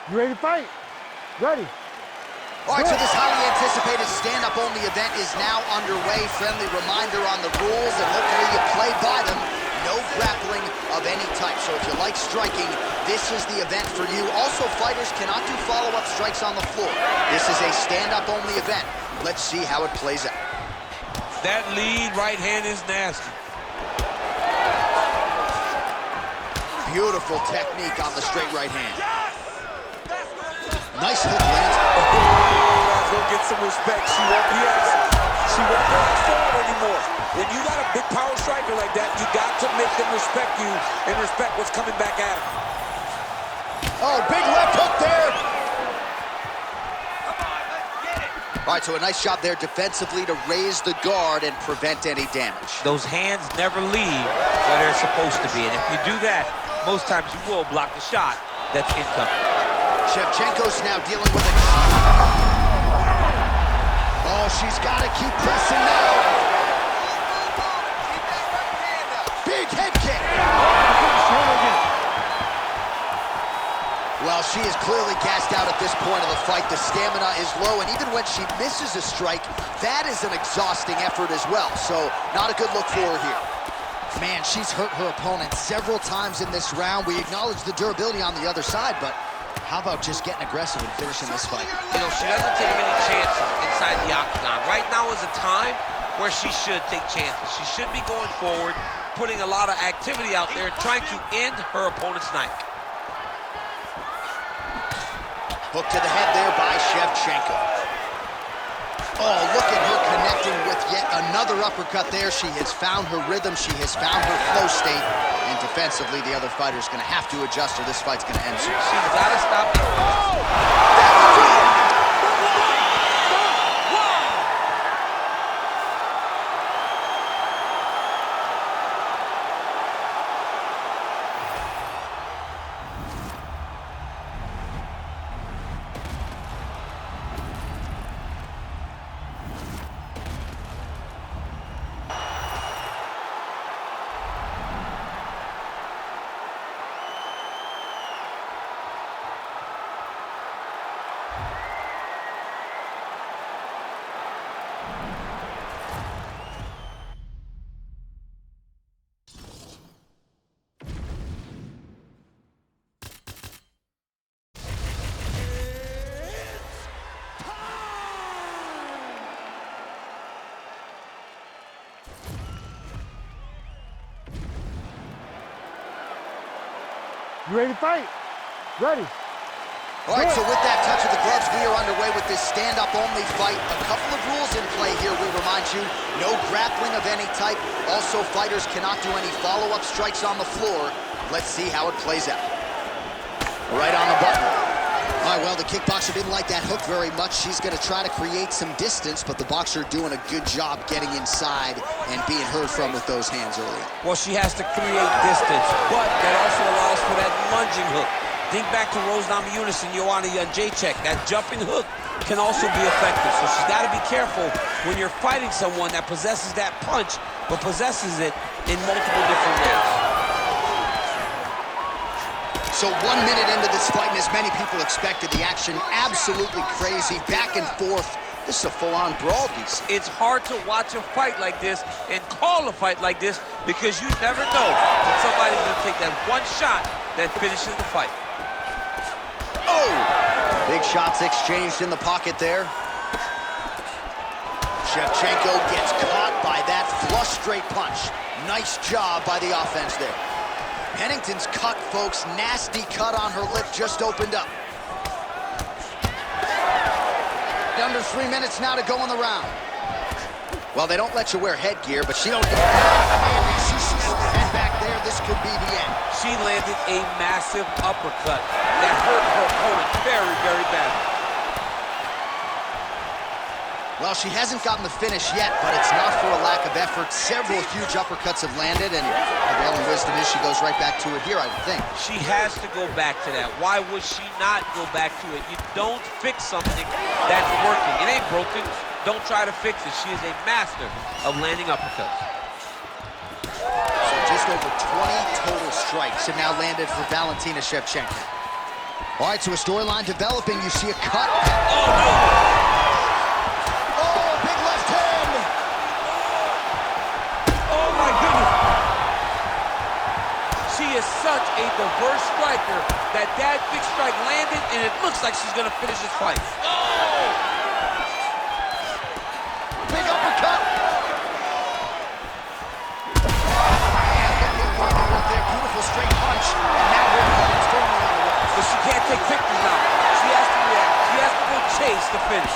You ready to fight? Ready. All right, so this highly anticipated stand-up only event is now underway. Friendly reminder on the rules, and hopefully you play by them. No grappling of any type. So if you like striking, this is the event for you. Also, fighters cannot do follow-up strikes on the floor. This is a stand-up only event. Let's see how it plays out. That lead right hand is nasty. Beautiful technique on the straight right hand. Nice hook lands. Go get some respect. She won't go forward anymore. When you got a big power striker like that, you got to make them respect you and respect what's coming back at them. Oh, big left hook there. All right, so a nice job there defensively to raise the guard and prevent any damage. Those hands never leave where they're supposed to be, and if you do that, most times you will block the shot that's incoming. Shevchenko's now dealing with a... Oh, she's got to keep pressing now. Big head kick. Well, she is clearly gassed out at this point of the fight. The stamina is low, and even when she misses a strike, that is an exhausting effort as well. So, not a good look for her here. Man, she's hurt her opponent several times in this round. We acknowledge the durability on the other side, but how about just getting aggressive and finishing this fight? You know, she doesn't take many chances inside the octagon. Right now is a time where she should take chances. She should be going forward, putting a lot of activity out there, trying to end her opponent's night. Hook to the head there by Shevchenko. Oh, look at her connecting with yet another uppercut there. She has found her rhythm. She has found her flow state. And defensively, the other fighter's going to have to adjust or this fight's going to end soon. She's got to stop. You ready to fight? Ready. All right, so with that touch of the gloves, we are underway with this stand-up only fight. A couple of rules in play here, we remind you. No grappling of any type. Also, fighters cannot do any follow-up strikes on the floor. Let's see how it plays out. Right on the button. All right, well, the kickboxer didn't like that hook very much. She's going to try to create some distance, but the boxer doing a good job getting inside and being heard from with those hands earlier. Well, she has to create distance, but that also allows for that lunging hook. Think back to Rose Namajunas and Joanna Jędrzejczyk. That jumping hook can also be effective, so she's got to be careful when you're fighting someone that possesses that punch, but possesses it in multiple different ways. So 1 minute into this fight, and as many people expected, the action absolutely crazy, back and forth. This is a full-on brawl, DC. It's hard to watch a fight like this and call a fight like this because you never know that somebody's going to take that one shot that finishes the fight. Oh! Big shots exchanged in the pocket there. Shevchenko gets caught by that flush straight punch. Nice job by the offense there. Pennington's cut, folks. Nasty cut on her lip, just opened up. Under 3 minutes now to go in the round. Well, they don't let you wear headgear, but she don't get that. She's head back there. This could be the end. She landed a massive uppercut that hurt her opponent very, very badly. Well, she hasn't gotten the finish yet, but it's not for a lack of effort. Several huge uppercuts have landed, and the prevailing wisdom is she goes right back to it here, I would think. She has to go back to that. Why would she not go back to it? You don't fix something that's working. It ain't broken. Don't try to fix it. She is a master of landing uppercuts. So just over 20 total strikes have now landed for Valentina Shevchenko. All right, so a storyline developing. You see a cut. Oh, no. Oh, big left hand. Oh, my goodness. She is such a diverse striker that big strike landed, and it looks like she's going to finish this fight. Oh! Big uppercut. Beautiful straight punch. And now her opponent's firmly on the ropes. But she can't take pictures now. She has to react. She has to go chase the finish.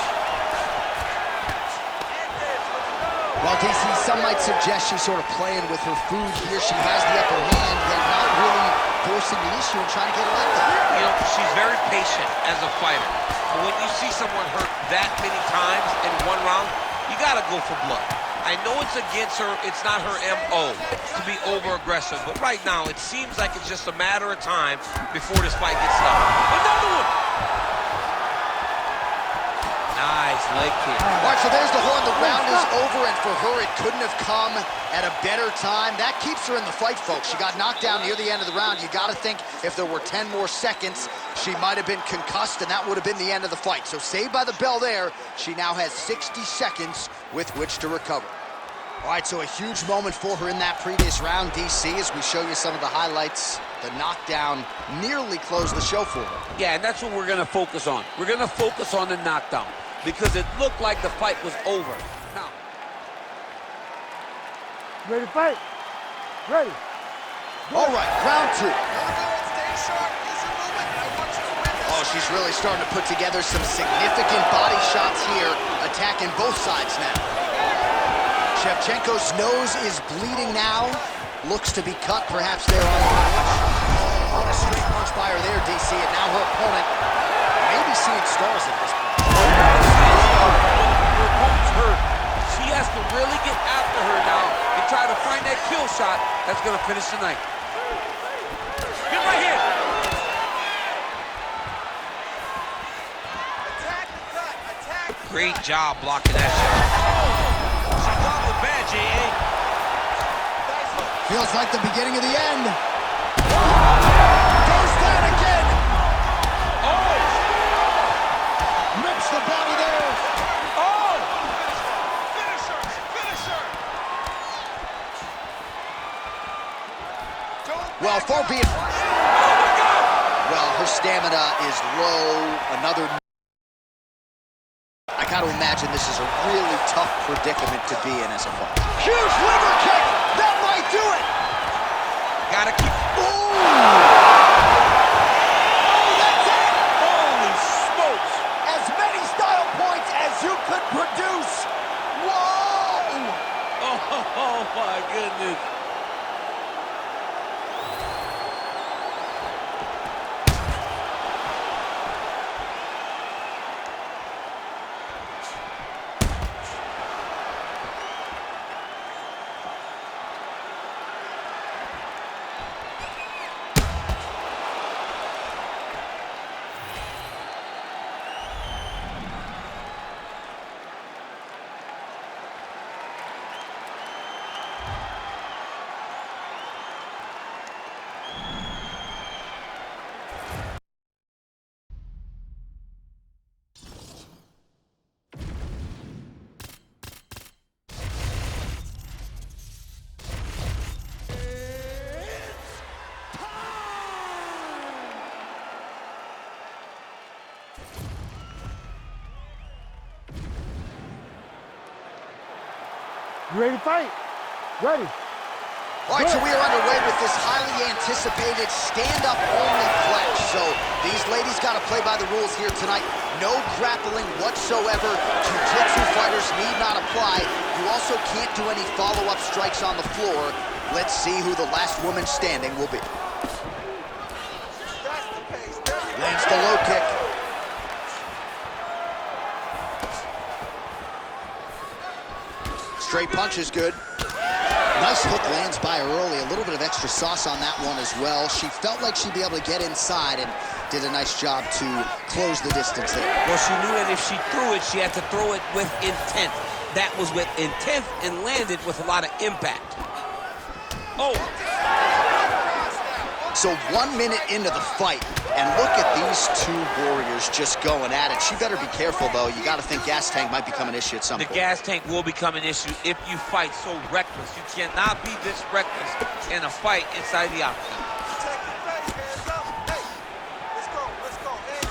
Well, DC, some might suggest she's sort of playing with her food here. She has the upper hand, yet not really forcing the issue and trying to get it out there. You know, she's very patient as a fighter. But when you see someone hurt that many times in one round, you gotta go for blood. I know it's against her, it's not her MO to be over-aggressive, but right now it seems like it's just a matter of time before this fight gets started. Another one! Nice leg kick. All right, so there's the horn. The round is over, and for her, it couldn't have come at a better time. That keeps her in the fight, folks. She got knocked down near the end of the round. You got to think if there were 10 more seconds, she might have been concussed, and that would have been the end of the fight. So saved by the bell there. She now has 60 seconds with which to recover. All right, so a huge moment for her in that previous round, DC, as we show you some of the highlights. The knockdown nearly closed the show for her. Yeah, and that's what we're going to focus on. We're going to focus on the knockdown because it looked like the fight was over. Now, Ready to fight? Ready. All right, round two. Oh, she's really starting to put together some significant body shots here, attacking both sides now. Shevchenko's nose is bleeding now. Looks to be cut, perhaps there on the punch. Oh, a straight punch by her there, DC, and now her opponent may be seeing stars at this point. her opponent's hurt. She has to really get after her now and try to find that kill shot that's going to finish the night. Get right here. Great job blocking that shot. She thought it was bad, J.A. Feels like the beginning of the end. Goes down again. Oh! Rips the body there. Oh! Finish her! Finish her! Well, far be it. Oh my God! Well, her stamina is low. Another. I got to imagine this is a really tough predicament to be in as a fighter. Huge liver kick. That might do it. Gotta keep... Oh, that's it. Holy smokes! As many style points as you could produce. Whoa. Oh my goodness. You ready to fight? Ready. All right, so we are underway with this highly anticipated stand-up only clash. So these ladies got to play by the rules here tonight. No grappling whatsoever. Jiu-jitsu fighters need not apply. You also can't do any follow-up strikes on the floor. Let's see who the last woman standing will be. Lands the low kick. Straight punch is good. Nice hook lands by her early. A little bit of extra sauce on that one as well. She felt like she'd be able to get inside and did a nice job to close the distance there. Well, she knew that if she threw it, she had to throw it with intent. That was with intent and landed with a lot of impact. Oh! So 1 minute into the fight, And look at these two warriors just going at it. She better be careful, though. You got to think gas tank might become an issue at some point. The gas tank will become an issue if you fight so reckless. You cannot be this reckless in a fight inside the octagon.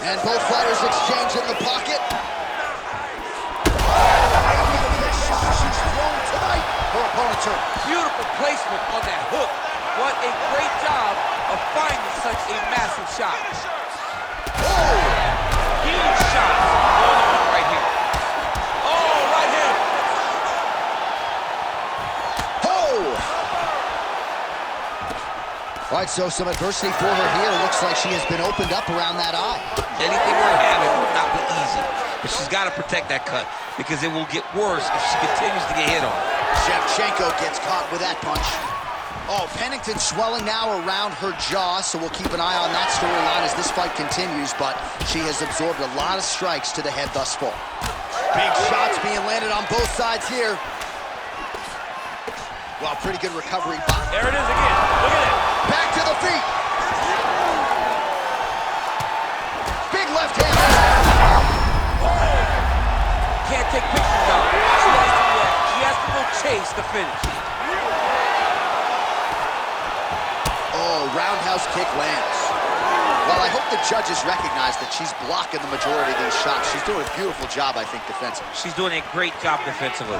And both fighters exchange in the pocket. She's thrown tonight. Her opponent's hurt. Beautiful placement on that hook. What a great job of finding such a massive shot. Oh! Huge shots going on right here. Oh, right here. Oh! All right, so some adversity for her here. Looks like she has been opened up around that eye. Anything we're having will not be easy. But she's got to protect that cut because it will get worse if she continues to get hit on. Shevchenko gets caught with that punch. Oh, Pennington swelling now around her jaw, so we'll keep an eye on that storyline as this fight continues, but she has absorbed a lot of strikes to the head thus far. Big shots being landed on both sides here. Well, pretty good recovery. There it is again. Look at it. Back to the feet. Big left hand. Can't take pictures now. She has to go chase the finish. Oh, roundhouse kick lands. Well, I hope the judges recognize that she's blocking the majority of these shots. She's doing a beautiful job, I think, defensively. She's doing a great job defensively.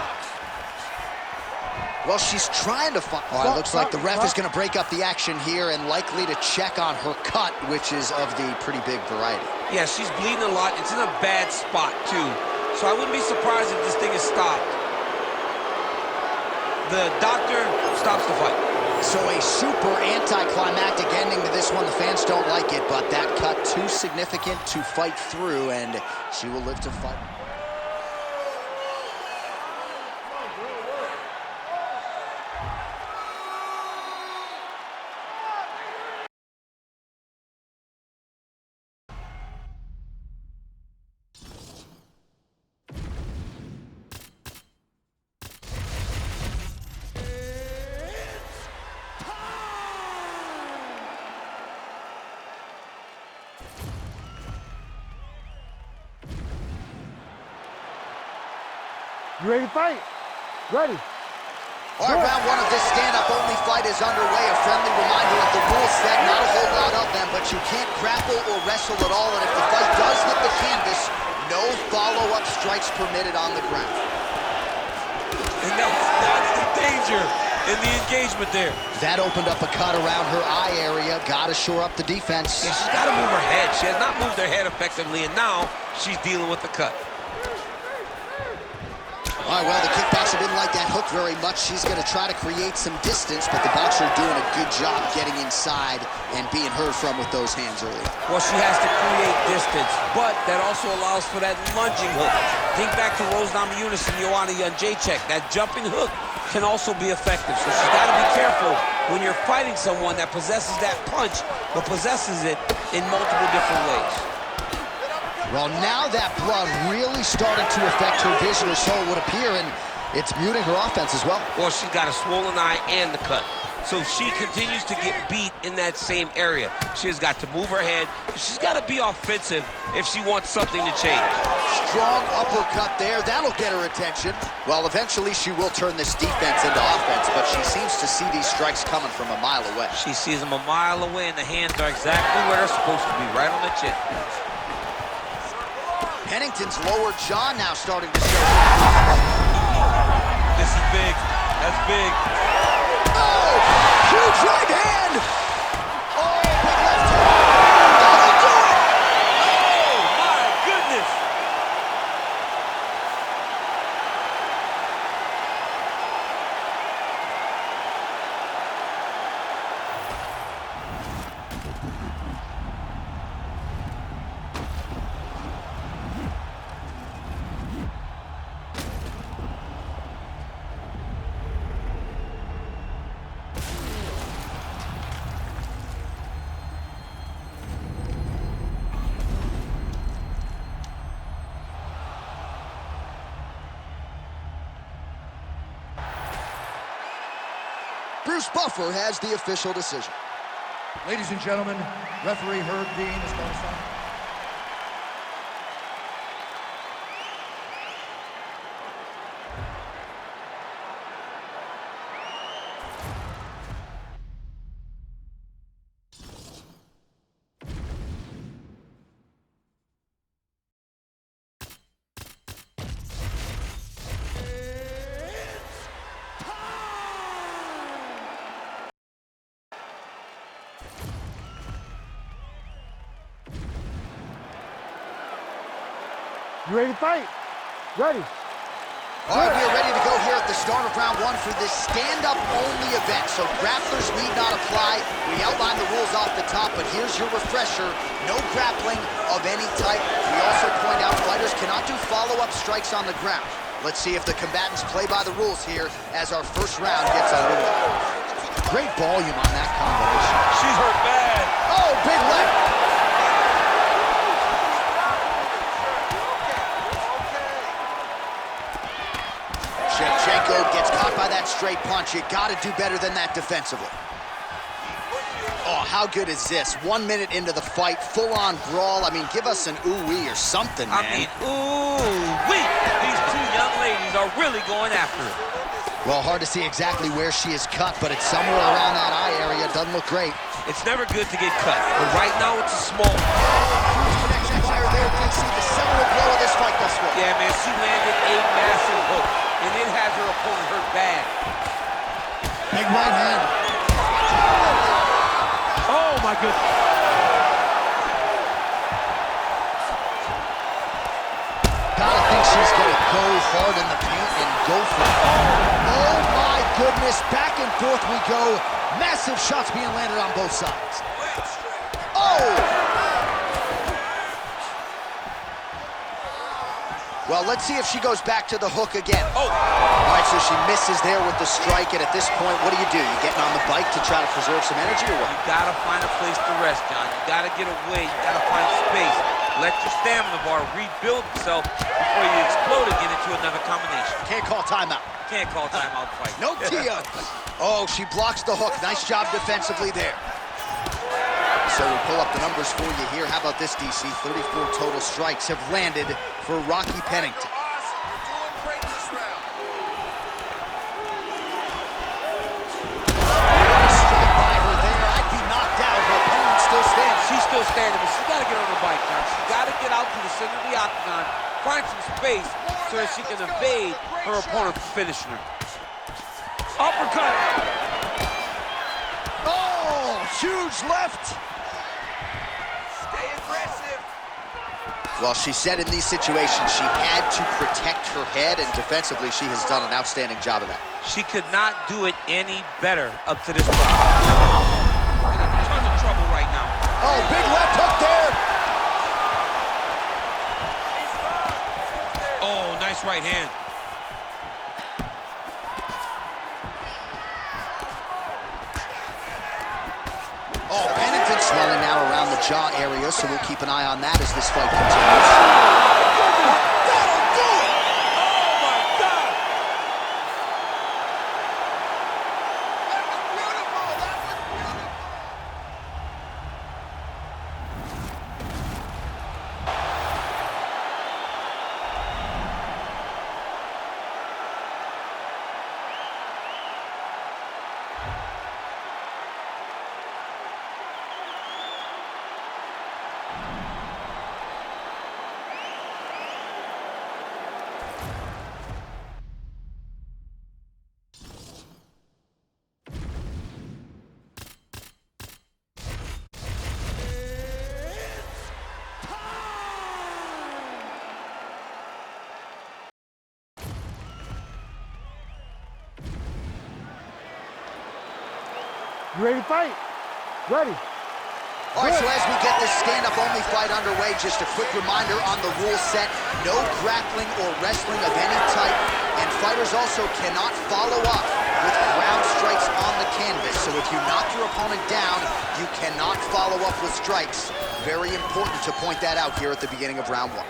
Well, she's trying to find... Oh, it looks like the ref is going to break up the action here and likely to check on her cut, which is of the pretty big variety. Yeah, she's bleeding a lot. It's in a bad spot, too. So I wouldn't be surprised if this thing is stopped. The doctor stops the fight. So a super anticlimactic ending to this one. The fans don't like it, but that cut too significant to fight through, and she will live to fight. You ready to fight? Ready. All right, round one of this stand-up-only fight is underway. A friendly reminder of the rules set, not a whole lot of them, but you can't grapple or wrestle at all, and if the fight does hit the canvas, no follow-up strikes permitted on the ground. And that's the danger in the engagement there. That opened up a cut around her eye area. Got to shore up the defense. Yeah, she's got to move her head. She has not moved her head effectively, and now she's dealing with the cut. All right, well, the kickboxer didn't like that hook very much. She's going to try to create some distance, but the boxer doing a good job getting inside and being heard from with those hands early. Well, she has to create distance, but that also allows for that lunging hook. Think back to Rose Namajunas and Joanna Jędrzejczyk. That jumping hook can also be effective, so she's got to be careful when you're fighting someone that possesses that punch, but possesses it in multiple different ways. Well, now that blood really started to affect her vision, or so it would appear, and it's muting her offense as well. Well, she's got a swollen eye and the cut. So she continues to get beat in that same area. She has got to move her head. She's got to be offensive if she wants something to change. Strong uppercut there. That'll get her attention. Well, eventually she will turn this defense into offense, but she seems to see these strikes coming from a mile away. She sees them a mile away, and the hands are exactly where they're supposed to be, right on the chin. Pennington's lower jaw now starting to show. This is big. That's big. Oh! Huge right hand! Oh, big left hand! That'll do it! Oh, my goodness! Bruce Buffer has the official decision. Ladies and gentlemen, referee Herb Dean is going to start. You ready to fight? Ready. All right, we are ready to go here at the start of round one for this stand-up only event. So grapplers need not apply. We outlined the rules off the top, but here's your refresher. No grappling of any type. We also point out fighters cannot do follow-up strikes on the ground. Let's see if the combatants play by the rules here as our first round gets underway. Great volume on that combination. She's hurt bad. Oh, big left. Gets caught by that straight punch. You got to do better than that defensively. Oh, how good is this? 1 minute into the fight, full-on brawl. I mean, give us an ooh-wee or something, man. I mean, ooh-wee. These two young ladies are really going after it. Well, hard to see exactly where she is cut, but it's somewhere around that eye area. Doesn't look great. It's never good to get cut, but right now it's a small... Huge connection fire there. You can see the seminal blow of this fight thus far. Yeah, man, she landed a massive hook, and it has her opponent hurt bad. Big right hand. Oh, my goodness. Gotta think she's gonna go hard in the paint and go for it. Oh, my goodness. Back and forth we go. Massive shots being landed on both sides. Oh! Well, let's see if she goes back to the hook again. Oh! All right, so she misses there with the strike, and at this point, what do? You getting on the bike to try to preserve some energy, or what? You gotta find a place to rest, John. You gotta get away. You gotta find space. Let your stamina bar rebuild itself before you explode again into another combination. Can't call timeout. Can't call timeout fight. No TO. Oh, she blocks the hook. Nice job defensively there. So we'll pull up the numbers for you here. How about this, DC? 34 total strikes have landed for Rocky Pennington. She's still standing, but she's got to get on the bike, John. She's got to get out to the center of the octagon, find some space so that she can evade her opponent from finishing her. Uppercut! Oh, huge left! Stay aggressive. Well, she said in these situations she had to protect her head, and defensively she has done an outstanding job of that. She could not do it any better up to this point. In a ton of trouble right now. Oh, big left hook there! Oh, nice right hand. Oh, Pennington swelling now around the jaw area, so we'll keep an eye on that as this fight continues. You ready to fight? Ready. All right, so as we get this stand-up-only fight underway, just a quick reminder on the rule set. No grappling or wrestling of any type, and fighters also cannot follow up with ground strikes on the canvas. So if you knock your opponent down, you cannot follow up with strikes. Very important to point that out here at the beginning of round one.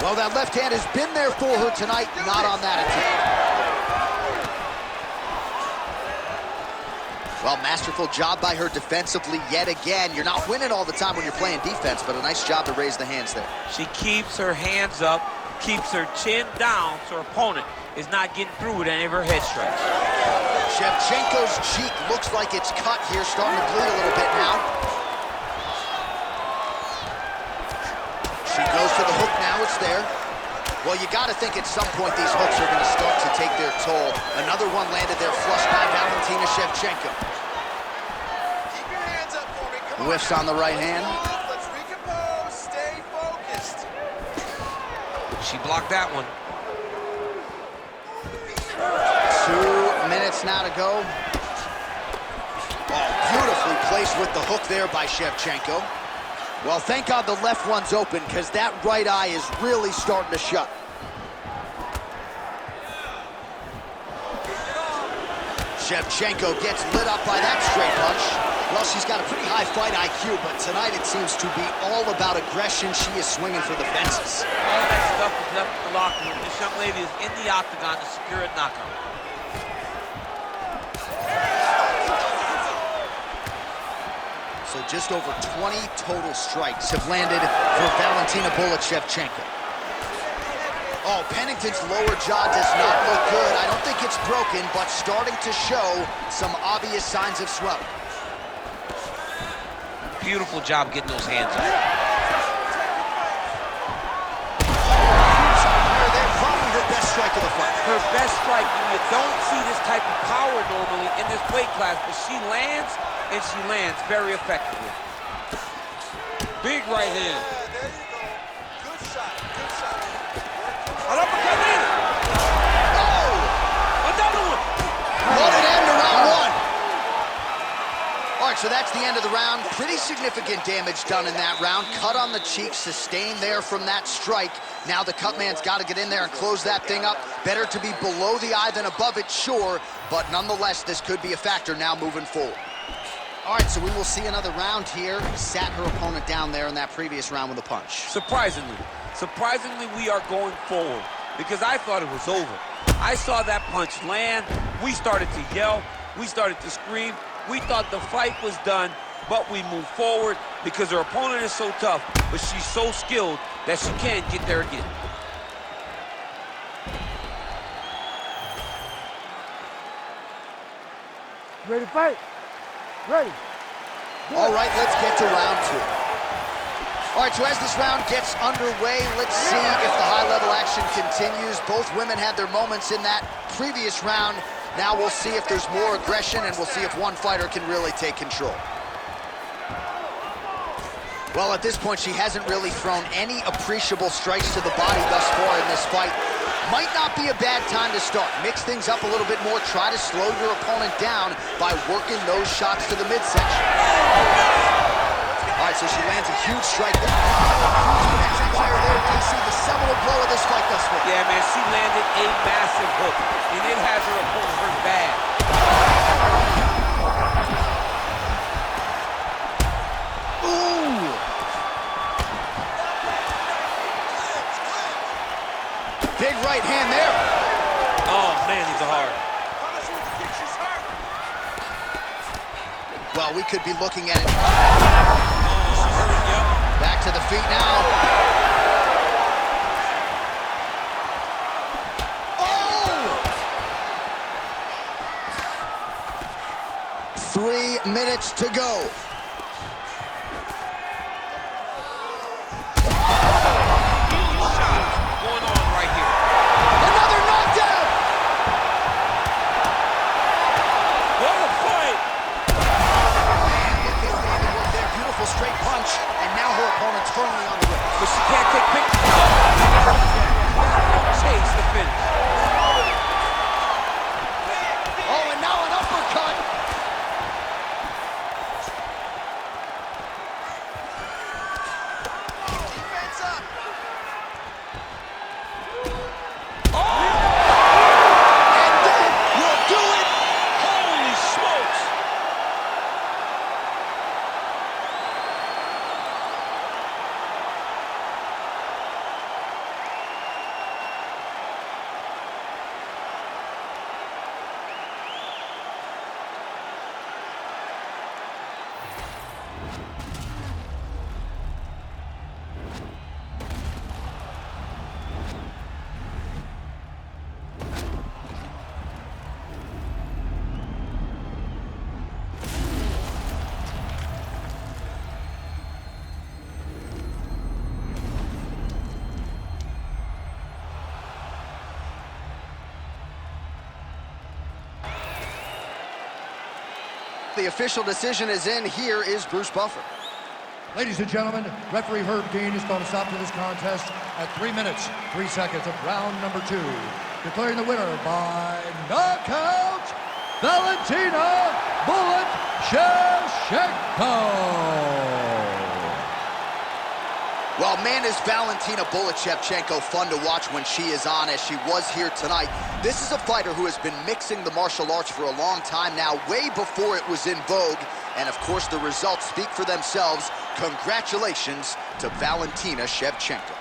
Well, that left hand has been there for her tonight, not on that attack. Well, masterful job by her defensively yet again. You're not winning all the time when you're playing defense, but a nice job to raise the hands there. She keeps her hands up, keeps her chin down so her opponent is not getting through with any of her head strikes. Shevchenko's cheek looks like it's cut here, starting to bleed a little bit now. She goes to the hook now, it's there. Well, you got to think at some point these hooks are going to start to take their toll. Another one landed there flush by Valentina Shevchenko. Keep your hands up for me. Come Whiffs on the right hand. Let's recompose. Stay focused. She blocked that one. 2 minutes now to go. Oh, beautifully placed with the hook there by Shevchenko. Well, thank God the left one's open, because that right eye is really starting to shut. Shevchenko gets lit up by that straight punch. Well, she's got a pretty high fight IQ, but tonight it seems to be all about aggression. She is swinging for the fences. All that stuff is left in the locker room. This young lady is in the octagon to secure a knockout. So just over 20 total strikes have landed for Valentina Shevchenko. Oh, Pennington's lower jaw does not look good. I don't think it's broken, but starting to show some obvious signs of swelling. Beautiful job getting those hands up. They're probably her best strike of the fight. Her best strike, you don't see this type of power normally in this weight class, but she lands, and she lands very effectively. Big right hand. There you go. Good shot. Good shot. An uppercut in. Oh! Another one. What an end to round one. All right, so that's the end of the round. Pretty significant damage done in that round. Cut on the cheek, sustained there from that strike. Now the cut man's got to get in there and close that thing up. Better to be below the eye than above it, sure, but nonetheless, this could be a factor now moving forward. All right, so we will see another round here. Sat her opponent down there in that previous round with a punch. Surprisingly, we are going forward because I thought it was over. I saw that punch land. We started to yell. We started to scream. We thought the fight was done, but we moved forward because her opponent is so tough, but she's so skilled that she can't get there again. Ready to fight? Ready. All right, let's get to round two. All right, so as this round gets underway, let's see if the high-level action continues. Both women had their moments in that previous round. Now we'll see if there's more aggression, and we'll see if one fighter can really take control. Well, at this point, she hasn't really thrown any appreciable strikes to the body thus far in this fight. Might not be a bad time to start. Mix things up a little bit more. Try to slow your opponent down by working those shots to the midsection. All right, so she lands a huge strike there. Huge fire there. We see the seminal blow of this fight thus far. Yeah, man, she landed a massive hook, and it has her opponent hurt bad. Ooh! Big right hand there. Oh, man, these are hard. Well, we could be looking at it. She's hurting, yep. Back to the feet now. Oh! 3 minutes to go. Going on right here. Another knockdown! What a fight! Look at handiwork there. Beautiful straight punch. And now her opponent's firmly on the ropes. But she can't take pictures. Chase the finish. Oh, and now an uppercut. the official decision is in. Here is Bruce Buffer. Ladies and gentlemen, referee Herb Dean is going to stop to this contest at 3 minutes, 3 seconds of round number 2. Declaring the winner by knockout, Valentina "Bullet" Shevchenko. Well, man, is Valentina "Bullet" Shevchenko fun to watch when she is on, as she was here tonight. This is a fighter who has been mixing the martial arts for a long time now, way before it was in vogue. And, of course, the results speak for themselves. Congratulations to Valentina Shevchenko.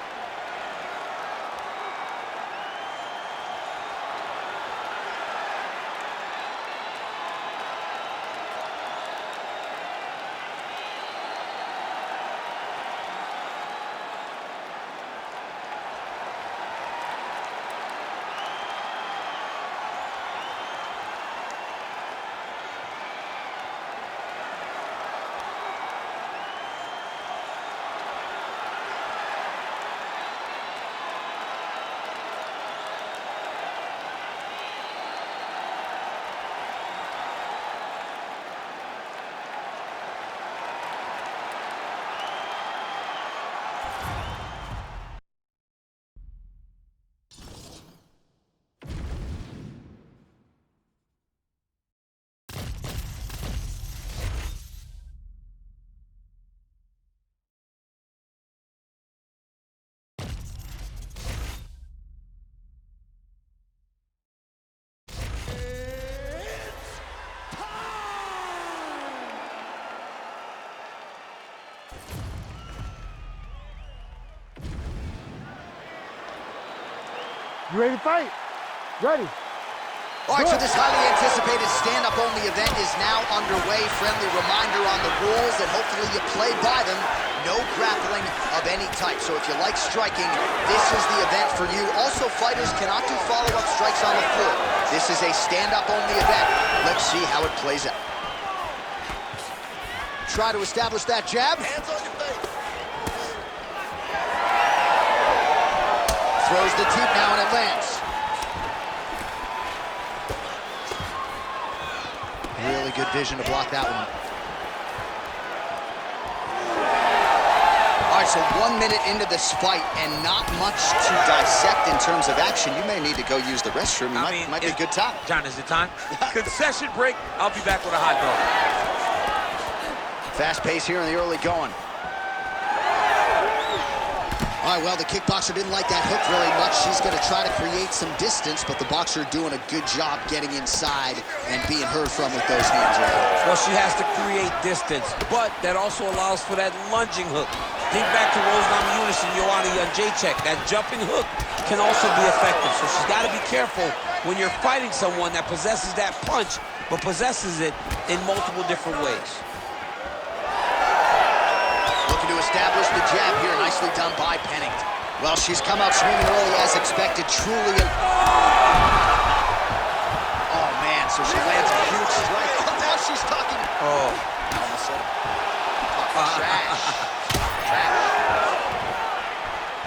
You ready to fight? Ready. All right, so this highly anticipated stand-up only event is now underway. Friendly reminder on the rules, and hopefully you play by them. No grappling of any type. So if you like striking, this is the event for you. Also, fighters cannot do follow-up strikes on the floor. This is a stand-up only event. Let's see how it plays out. Try to establish that jab. Hands on your face. Throws the teep now, and it lands. Really good vision to block that one. All right, so 1 minute into this fight and not much to dissect in terms of action. You may need to go use the restroom. It might be a good time. John, is it time? Concession break. I'll be back with a hot dog. Fast pace here in the early going. All right, well, the kickboxer didn't like that hook very much. She's going to try to create some distance, but the boxer doing a good job getting inside and being heard from with those hands around. Well, she has to create distance, but that also allows for that lunging hook. Think back to Rose Namajunas and Joanna Jędrzejczyk. That jumping hook can also be effective, so she's got to be careful when you're fighting someone that possesses that punch, but possesses it in multiple different ways. Looking to establish the jab here, nicely done by Pennington. Well, she's come out swinging early as expected, truly. Oh, man, so she lands a huge strike. Oh, now she's talking. Oh. Almost said it. Trash. Trash.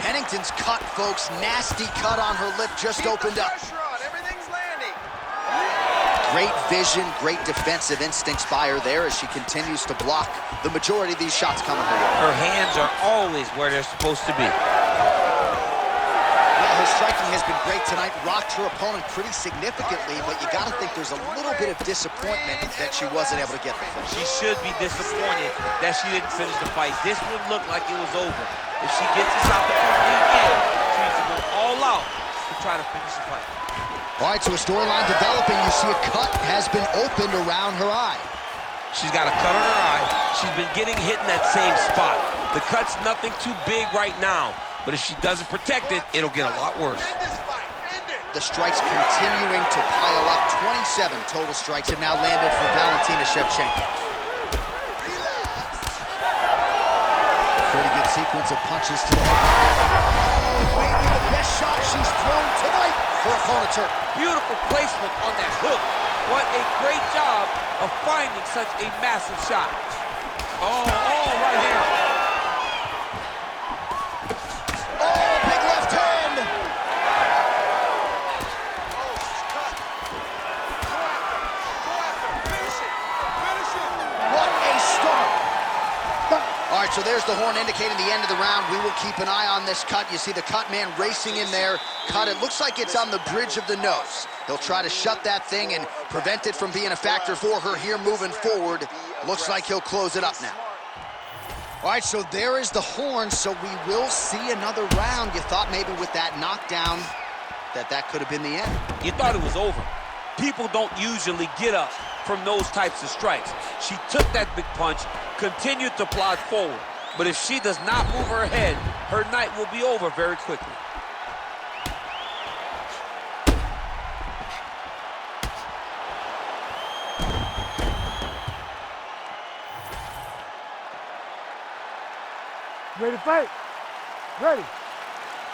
Pennington's cut, folks. Nasty cut on her lip, just opened up. Pressure on. Everything's landing. Great vision, great defensive instincts by her there as she continues to block the majority of these shots coming her way. Her hands are always where they're supposed to be. Well, her striking has been great tonight, rocked her opponent pretty significantly, but you got to think there's a little bit of disappointment that she wasn't able to get the finish. She should be disappointed that she didn't finish the fight. This would look like it was over. If she gets this opportunity again, she needs to go all out to try to finish the fight. All right, so a storyline developing. You see a cut has been opened around her eye. She's got a cut on her eye. She's been getting hit in that same spot. The cut's nothing too big right now, but if she doesn't protect it, it'll get a lot worse. End this fight. End it. The strikes continuing to pile up. 27 total strikes have now landed for Valentina Shevchenko. Relax. Pretty good sequence of punches to the head. Maybe the best shot she's thrown tonight for opponent's hurt. Beautiful placement on that hook. What a great job of finding such a massive shot. Oh, right here. Oh, big left hand. Oh, she's cut. Go after. Go after. Finish it. Finish it. the horn indicating the end of the round. We will keep an eye on this cut. You see the cut man racing in there. Cut, it looks like it's on the bridge of the nose. He'll try to shut that thing and prevent it from being a factor for her here moving forward. Looks like he'll close it up now. All right, so there is the horn, so we will see another round. You thought maybe with that knockdown that could have been the end. You thought it was over. People don't usually get up from those types of strikes. She took that big punch, continued to plod forward. But if she does not move her head, her night will be over very quickly. Ready to fight? Ready.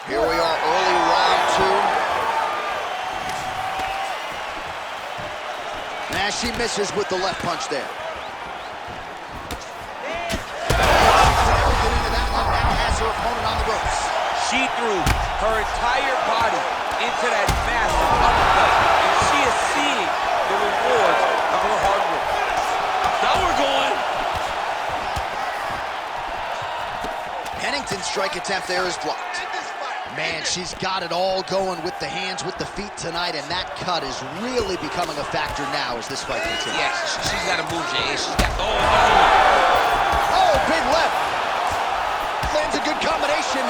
Here we are, early round 2. And she misses with the left punch there. Has her opponent on the ropes. She threw her entire body into that massive uppercut, and she is seeing the rewards of her hard work. Now we're going. Pennington's strike attempt there is blocked. Man, she's got it all going with the hands, with the feet tonight, and that cut is really becoming a factor now as this fight continues. Yes, she's got to move, Jay. She's got to... Oh, big left. Lands a good combination.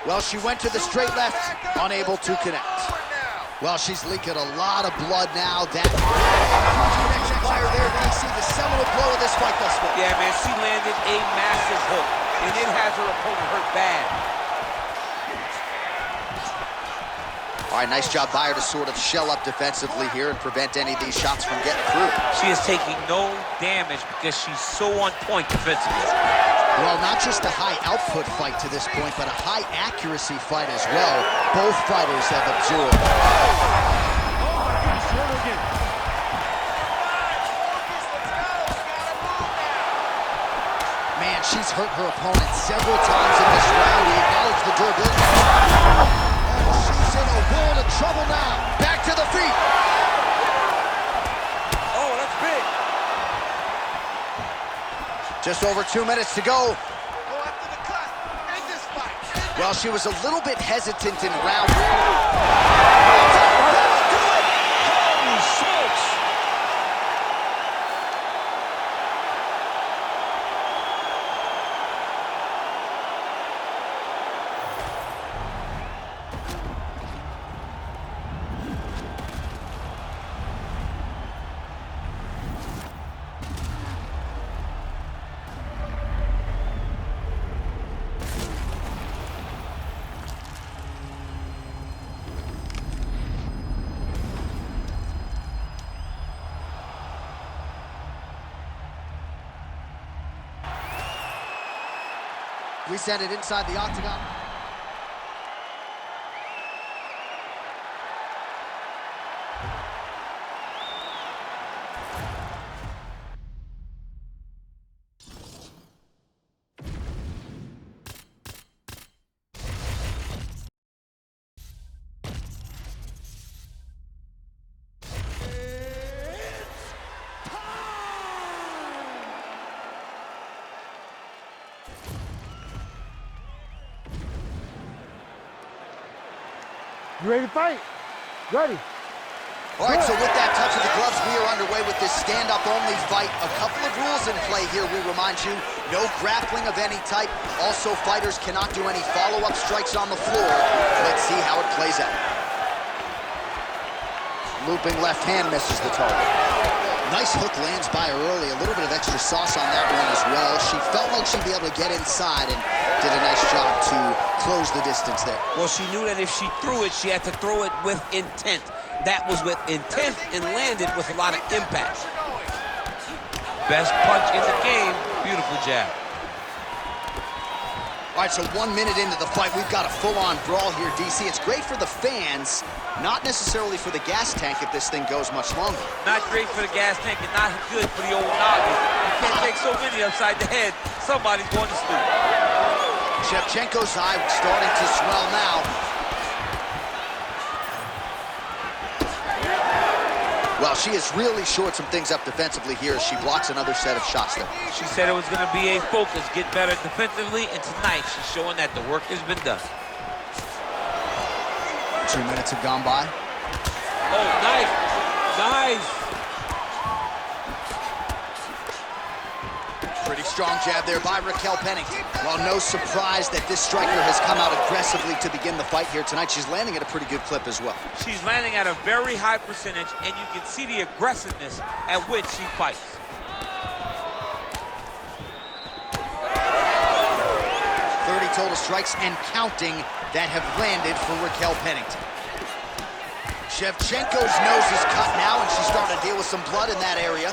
Well, she went to the straight left, unable to connect. Well, she's leaking a lot of blood now. That connection fire there, DC, the seminal blow of this fight thus far. Yeah, man, she landed a massive hook, and it has her opponent hurt bad. All right, nice job by her to sort of shell up defensively here and prevent any of these shots from getting through. She is taking no damage because she's so on point defensively. Well, not just a high output fight to this point, but a high accuracy fight as well. Both fighters have absorbed. Man, she's hurt her opponent several times in this round. We acknowledge the durability. Oh, she's in a world of trouble now. Back to the feet. Oh, that's big. Just over 2 minutes to go. Well, she was a little bit hesitant in round 1. Holy smokes! We send it inside the octagon. You ready to fight? Ready. All right, so with that touch of the gloves, we are underway with this stand-up only fight. A couple of rules in play here, we remind you. No grappling of any type. Also, fighters cannot do any follow-up strikes on the floor. Let's see how it plays out. Looping left hand misses the target. Nice hook lands by her early. A little bit of extra sauce on that one as well. She felt like she'd be able to get inside and did a nice job to close the distance there. Well, she knew that if she threw it, she had to throw it with intent. That was with intent and landed with a lot of impact. Best punch in the game. Beautiful jab. All right, so 1 minute into the fight, we've got a full-on brawl here, DC. It's great for the fans, not necessarily for the gas tank if this thing goes much longer. Not great for the gas tank and not good for the old noggin. You can't take so many upside the head. Somebody's going to sleep. Shevchenko's eye starting to swell now. Well, she has really shored some things up defensively here as she blocks another set of shots there. She said it was going to be a focus, get better defensively, and tonight she's showing that the work has been done. 2 minutes have gone by. Oh, nice. Nice. Pretty strong jab there by Raquel Pennington. Well, no surprise that this striker has come out aggressively to begin the fight here tonight. She's landing at a pretty good clip as well. She's landing at a very high percentage, and you can see the aggressiveness at which she fights. 30 total strikes and counting that have landed for Raquel Pennington. Shevchenko's nose is cut now, and she's starting to deal with some blood in that area.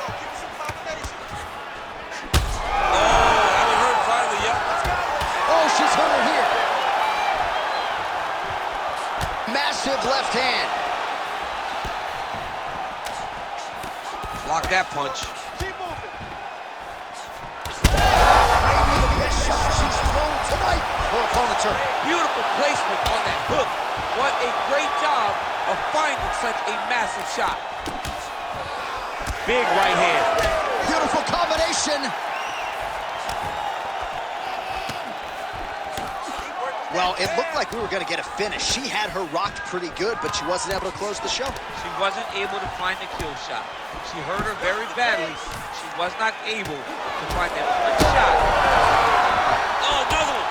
Oh, she's hurt her here. Massive left hand. Block that punch. Maybe the best shot she's thrown tonight. Her opponent's hurt. Beautiful placement on that hook. What a great job of finding such a massive shot. Big right hand. Beautiful combination. Well, it looked like we were going to get a finish. She had her rocked pretty good, but she wasn't able to close the show. She wasn't able to find the kill shot. She hurt her very badly. She was not able to find that quick shot. Oh, another one.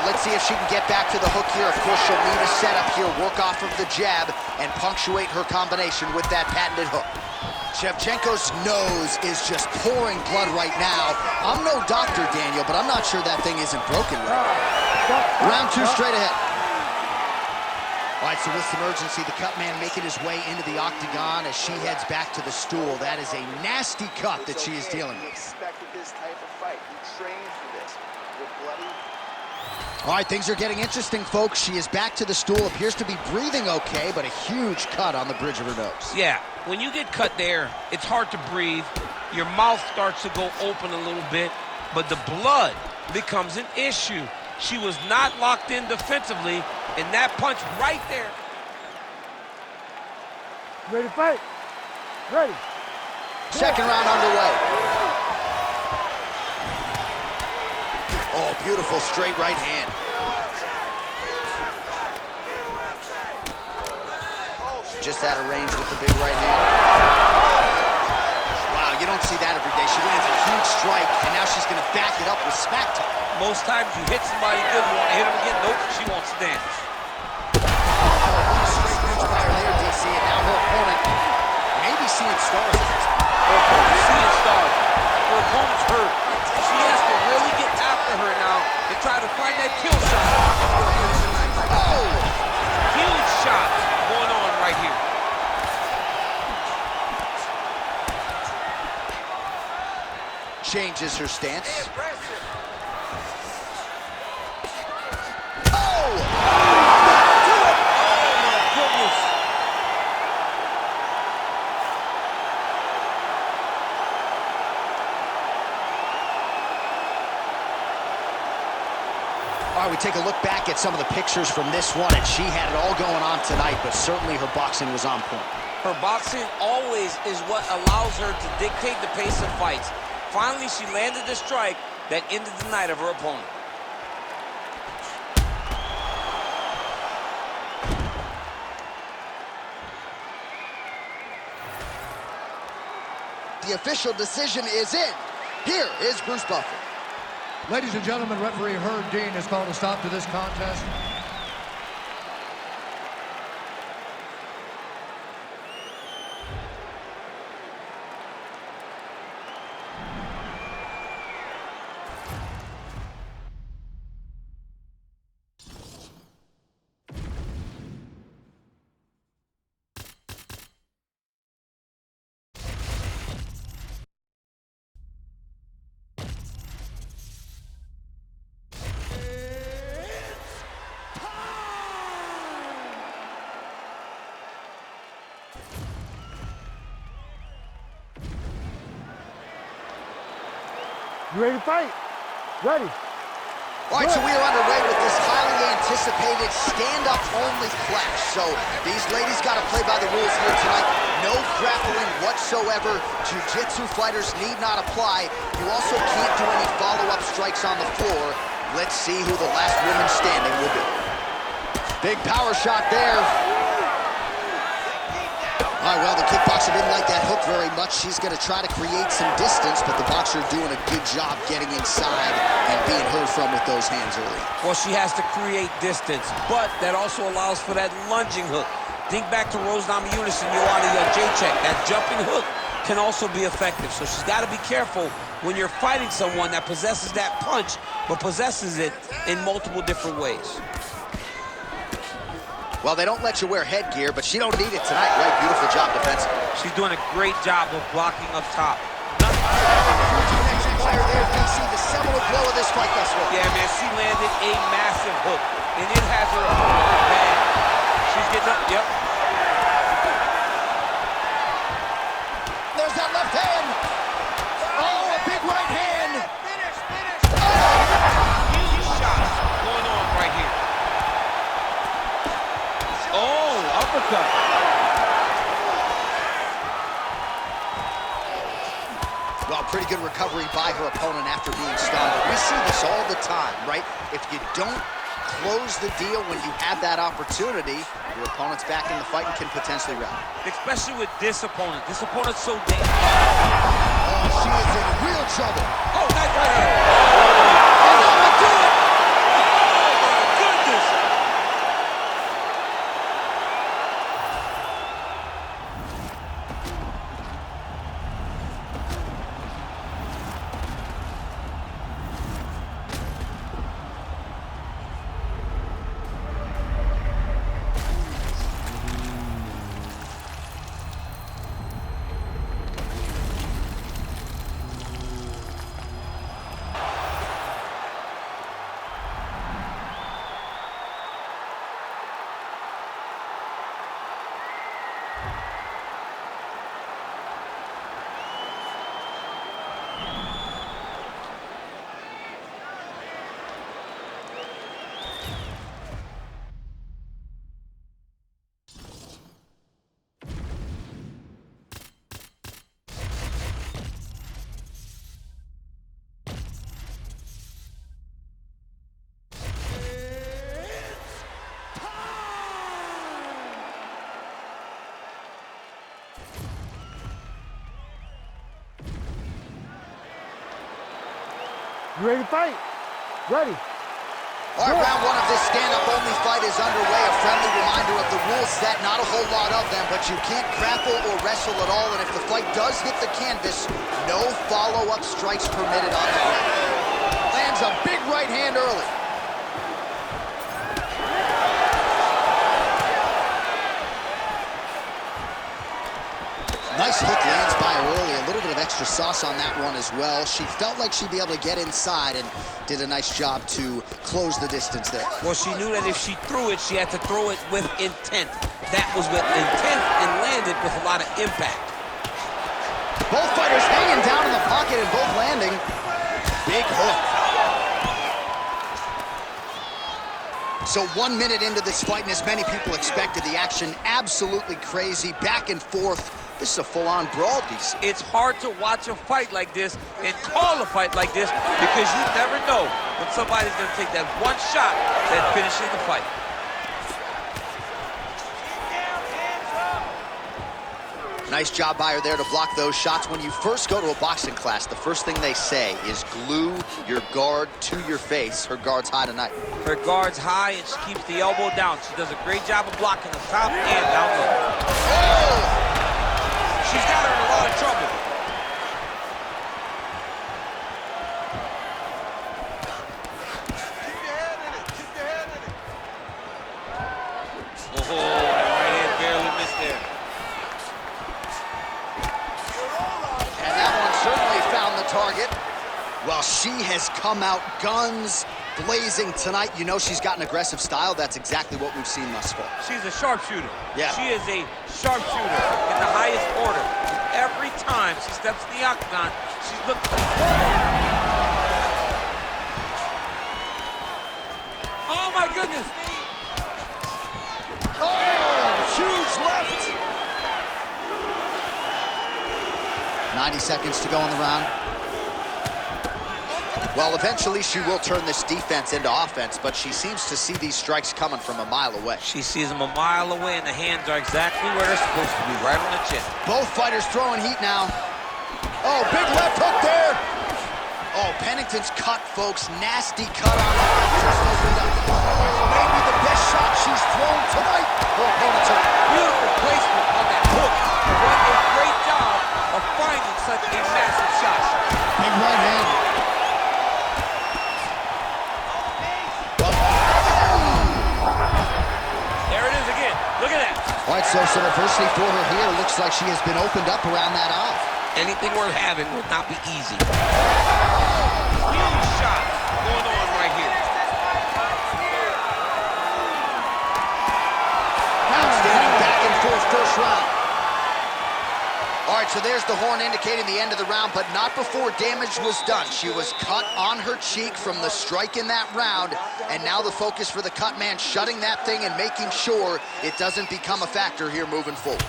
Let's see if she can get back to the hook here. Of course, she'll need a setup here, work off of the jab, and punctuate her combination with that patented hook. Shevchenko's nose is just pouring blood right now. I'm no doctor, Daniel, but I'm not sure that thing isn't broken right now. Round 2 straight ahead. All right, so with some urgency, the cut man making his way into the octagon as she heads back to the stool. That is a nasty cut that she is dealing with. Expected this type of fight. He trained for this. With bloody. All right, things are getting interesting, folks. She is back to the stool, appears to be breathing okay, but a huge cut on the bridge of her nose. Yeah, when you get cut there, it's hard to breathe. Your mouth starts to go open a little bit, but the blood becomes an issue. She was not locked in defensively, and that punch right there. Ready to fight? Ready. Second round underway. Oh, beautiful straight right hand. Just out of range with the big right hand. Wow, you don't see that every day. She lands a huge strike, and now she's going to back it up with smack talk. Most times you hit somebody good, you want to hit them again. Nope, she wants to dance. Straight punch by her there, DC, and now her opponent maybe seeing stars. Her opponent's seeing stars. Her opponent's hurt. She has to really get after her now to try to find that kill shot. Oh! Huge shot going on right here. Changes her stance. All right, we take a look back at some of the pictures from this one, and she had it all going on tonight, but certainly her boxing was on point. Her boxing always is what allows her to dictate the pace of fights. Finally, she landed the strike that ended the night of her opponent. The official decision is in. Here is Bruce Buffer. Ladies and gentlemen, referee Herb Dean has called a stop to this contest. You ready to fight? Ready. All right, so we are underway with this highly anticipated stand-up only clash. So these ladies got to play by the rules here tonight. No grappling whatsoever. Jiu-jitsu fighters need not apply. You also can't do any follow-up strikes on the floor. Let's see who the last woman standing will be. Big power shot there. All right, well, the kickboxer didn't like that hook very much. She's going to try to create some distance, but the boxer doing a good job getting inside and being heard from with those hands early. Well, she has to create distance, but that also allows for that lunging hook. Think back to Rose Namajunas and Joanna Jędrzejczyk. That jumping hook can also be effective, so she's got to be careful when you're fighting someone that possesses that punch, but possesses it in multiple different ways. Well, they don't let you wear headgear, but she don't need it tonight, right? Beautiful job defensively. She's doing a great job of blocking up top. Fire there, DC, the seminal blow of this fight thus far. Yeah, man, she landed a massive hook, and it has her bad. She's getting up, yep. There's that left hand. Oh, a big right hand. Finish. Huge shots going on right here. Oh, uppercut. Well, pretty good recovery by her opponent after being stunned. We see this all the time, right? If you don't close the deal when you have that opportunity, your opponent's back in the fight and can potentially rally. Especially with this opponent. This opponent's so dangerous. Oh, she is in real trouble. Oh, nice right hand. Oh, and I'm gonna do it. Oh, my goodness. You ready to fight? Ready. All right, round one of this stand-up only fight is underway. A friendly reminder of the rules set. Not a whole lot of them, but you can't grapple or wrestle at all. And if the fight does hit the canvas, no follow-up strikes permitted on the ground. Lands a big right hand early. Nice hook lands by her early. A little bit of extra sauce on that one as well. She felt like she'd be able to get inside and did a nice job to close the distance there. Well, she knew that if she threw it, she had to throw it with intent. That was with intent and landed with a lot of impact. Both fighters hanging down in the pocket and both landing. Big hook. So 1 minute into this fight, and as many people expected, the action absolutely crazy, back and forth. This is a full-on brawl, DC. It's hard to watch a fight like this and call a fight like this because you never know when somebody's going to take that one shot that finishes the fight. Nice job by her there to block those shots. When you first go to a boxing class, the first thing they say is glue your guard to your face. Her guard's high tonight. Her guard's high and she keeps the elbow down. She does a great job of blocking the top and down low. Oh! She's got her in a lot of trouble. Keep your head in it. Keep your head in it. Oh, that right hand barely missed there. And that one certainly found the target. Well, she has come out guns blazing tonight. You know she's got an aggressive style. That's exactly what we've seen thus far. She's a sharpshooter. Yeah. She is a sharpshooter in the highest order. Every time she steps in the octagon, she's looking. my goodness. Oh, huge left. 90 seconds to go in the round. Well, eventually she will turn this defense into offense, but she seems to see these strikes coming from a mile away. She sees them a mile away, and the hands are exactly where they're supposed to be, right on the chin. Both fighters throwing heat now. Oh, big left hook there. Oh, Pennington's cut, folks. Nasty cut on that. Maybe the best shot she's thrown tonight. Her opponent took Beautiful placement on that hook. What a great job of finding such a massive shot. big right hand. There it is again. Look at that. All right, so some adversity for her here. Looks like she has been opened up around that eye. Anything worth having would not be easy. Huge shots going on right here. Outstanding back and forth first round. All right, so there's the horn indicating the end of the round, but not before damage was done. She was cut on her cheek from the strike in that round, and now the focus for the cut man, shutting that thing and making sure it doesn't become a factor here moving forward.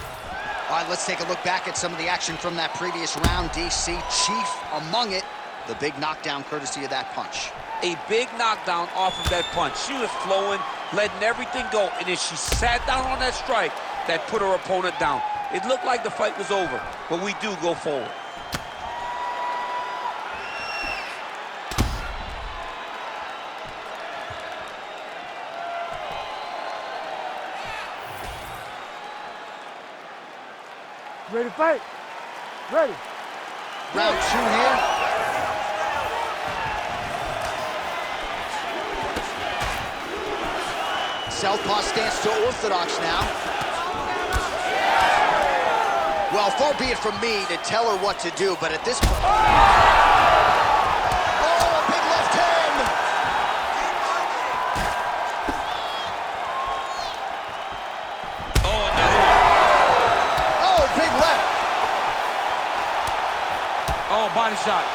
All right, let's take a look back at some of the action from that previous round. DC, chief among it, the big knockdown courtesy of that punch. A big knockdown off of that punch. She was flowing, letting everything go, and then she sat down on that strike that put her opponent down. It looked like the fight was over, but we do go forward. Ready to fight? Ready. Round two here. Southpaw stance to orthodox now. Well, far be it from me to tell her what to do, but at this point... Oh, a big left hand! Oh, another one. Oh, big left! Oh, body shot.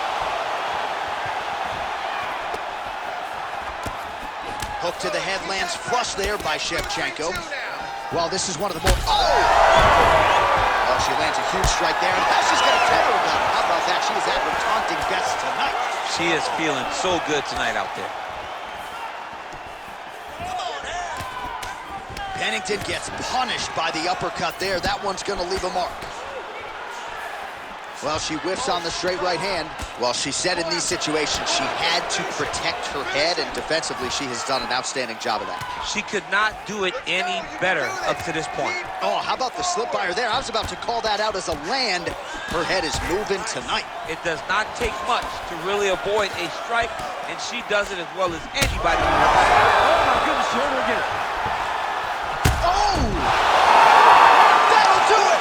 Hook to the head lands flush there by Shevchenko. Well, this is one of the more... Oh, she lands a huge strike there, and now she's going to tell her about it. How about that? She is at her taunting best tonight. She is feeling so good tonight out there. Pennington gets punished by the uppercut there. That one's going to leave a mark. Well, she whiffs on the straight right hand. Well, she said in these situations she had to protect her head, and defensively she has done an outstanding job of that. She could not do it any better up to this point. Oh, how about the slip by her there? I was about to call that out as a land. Her head is moving tonight. It does not take much to really avoid a strike, and she does it as well as anybody. Oh my goodness, she hurt her again. Oh! That'll do it!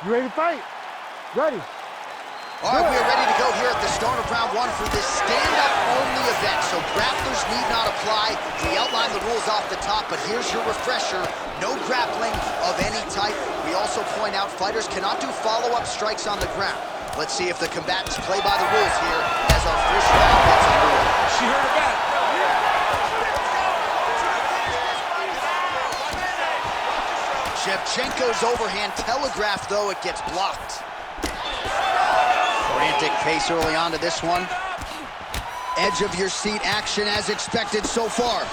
You ready to fight? Ready. All right, we are ready to go here at the start of round one for this stand-up only event. So grapplers need not apply. We outlined the rules off the top, but here's your refresher. No grappling of any type. We also point out fighters cannot do follow-up strikes on the ground. Let's see if the combatants play by the rules here as our first round gets underway. She hurt her back. Shevchenko's overhand telegraphed, though it gets blocked. Frantic pace early on to this one. Edge of your seat action as expected so far.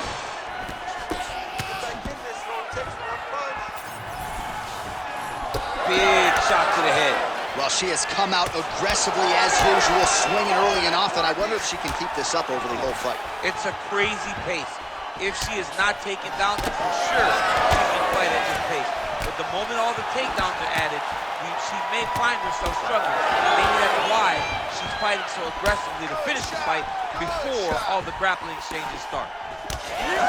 Big shot to the head. Well, she has come out aggressively as usual, swinging early and often. I wonder if she can keep this up over the whole fight. It's a crazy pace. If she is not taken down, then for sure she can fight at this pace. But the moment all the takedowns are added, she may find herself struggling. Maybe that's why she's fighting so aggressively to finish the fight before all the grappling exchanges start.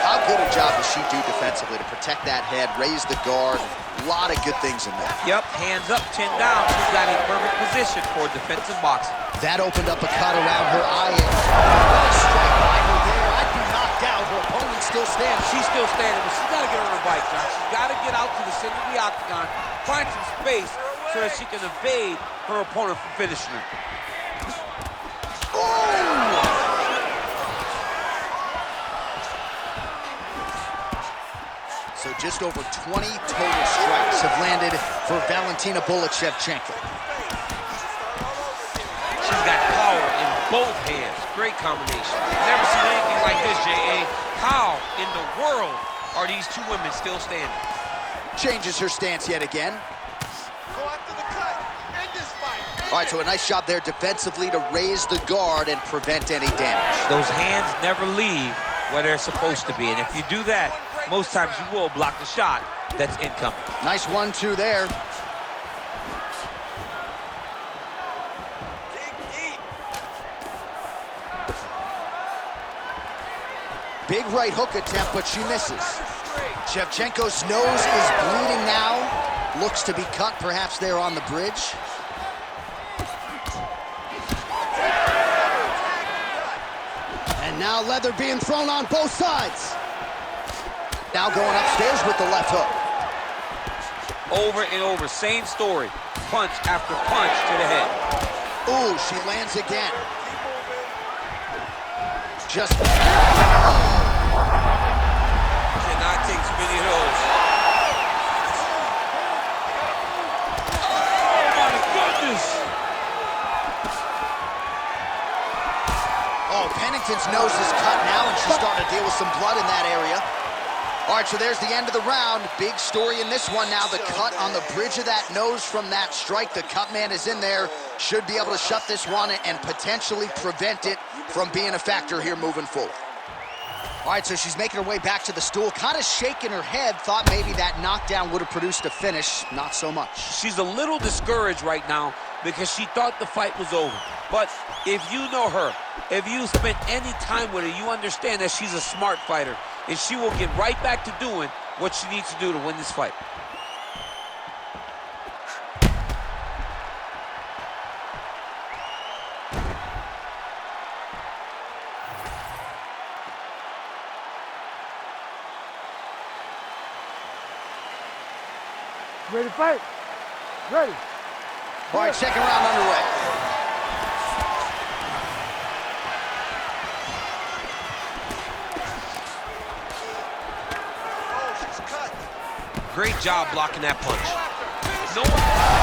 How good a job does she do defensively to protect that head, raise the guard? A lot of good things in there. Yep, hands up, chin down. She's got a perfect position for defensive boxing. That opened up a cut around her eye. What a strike by her there. I'd be knocked out. Her opponent still stands. She's still standing, but she's got to get on her bike, John. She's got to get out to the center of the octagon, find some space so that she can evade her opponent from finishing her. So just over 20 total strikes have landed for Valentina Shevchenko. She's got power in both hands. Great combination. Never seen anything like this, J.A. How in the world are these two women still standing? Changes her stance yet again. Go after the cut. End this fight. All right, so a nice job there defensively to raise the guard and prevent any damage. Those hands never leave where they're supposed to be, and if you do that, most times you will block the shot that's incoming. Nice 1-2 there. Big right hook attempt, but she misses. Shevchenko's nose is bleeding now. Looks to be cut, perhaps there on the bridge. And now leather being thrown on both sides. Now going upstairs with the left hook. Over and over, same story. Punch after punch to the head. Ooh, she lands again. Just... Cannot take too many of those. Oh my goodness! Oh, Pennington's nose is cut now, and she's starting to deal with some blood in that area. All right, so there's the end of the round. Big story in this one now. The cut on the bridge of that nose from that strike. The cut man is in there. Should be able to shut this one and potentially prevent it from being a factor here moving forward. All right, so she's making her way back to the stool, kind of shaking her head. Thought maybe that knockdown would have produced a finish. Not so much. She's a little discouraged right now because she thought the fight was over. But if you know her, if you spent any time with her, you understand that she's a smart fighter, and she will get right back to doing what she needs to do to win this fight. Ready to fight? Ready. All right, second round underway. Oh, she's cut. Great job blocking that punch. No one...